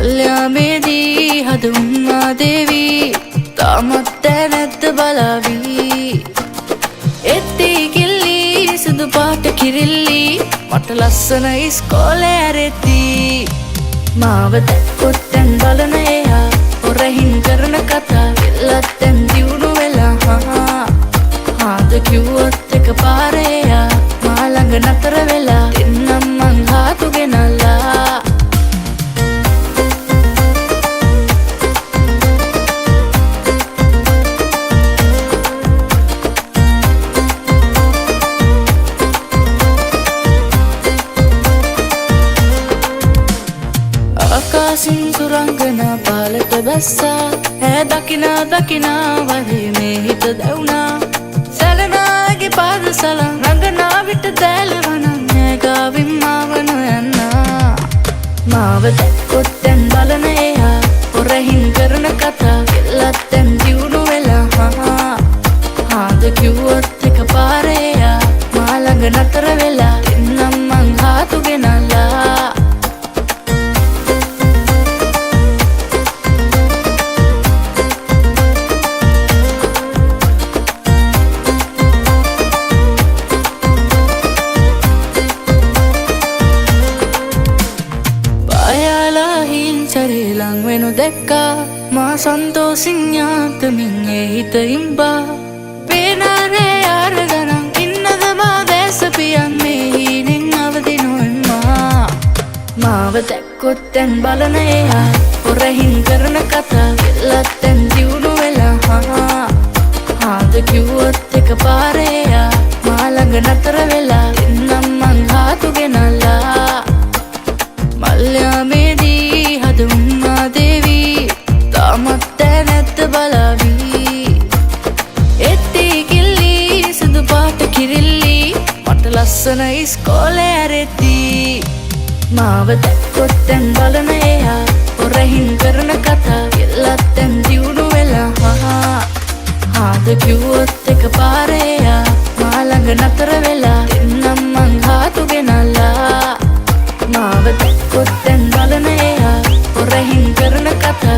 මල්යාමේදී හදුම්මා දේවී තාමත් නැද්ද බලාවී එත්ති කිල්ලි සුදු පාට කිරිල්ලි මට ලස්සන ඉස්කෝලේ ඇරෙති මාව දැක්කොත් දැන් බලන එයා හොරහින් කරන කතා එල්ලත් දැන් දියුණු වෙලා හාද කිව්වොත් එක පාරේ එයා මා ළඟ නතර වෙලා එන්නම් මං හාතු ගෙනල්ලා ආකාසින් සුරංගනා පාලට බැස්සා ඈ දකිනා දකිනා වරේ මේ හිත දැවුනා සැලනාගේ පාද සලන් රඟනා විට දැලවනම් ඈ ගාවින් මාව නොයන්නා මාව දැක්කොත් දැන් බලන එයා හොරහින් කරන කතා එල්ලත් දැන් දියුණු වෙලා හාද කිව්වොත් එක පාරේ එයා මා ළඟ නතර වෙලා එන්නම් මං හාතු ගෙනල්ලා සරේලං වෙනු දැක්කා මා සන්තෝසින් යාතමින් ඒ හිත ඉම්බා පේනානේ යාර ගණන් ඉන්නද මා දැසපියන් මේ හීනෙන් අවදි නොවෙම්මා මාව දැක්කොත් දැන් බලන එයා හොරහින් කරන කතා එල්ලත් දැන් දියුණු වෙලා හාද කිව්වොත් එක පාරේ එයා මා ළඟ නතර වෙලා එන්නම් මං හාතු ගෙනල්ලා මල්යාමේදී හදුම්මා දේවී තාමත් නැද්ද බලාවී එත්ති කිල්ලි සුදු පාට කිරිල්ලි මට ලස්සන ඉස්කෝලේ ඇරෙති මාව දැක්කොත් දැන් බලන එයා හොරහින් කරන කතා එල්ලත් දැන් දියුණු වෙලා හාද කිව්වොත් එක පාරේ එයා මා ළඟ නතර වෙලා එන්නම් මං හාතු ගෙනල්ලා මාව දැක්කොත් දැන් බලන එයා හොරහින් කරන කතා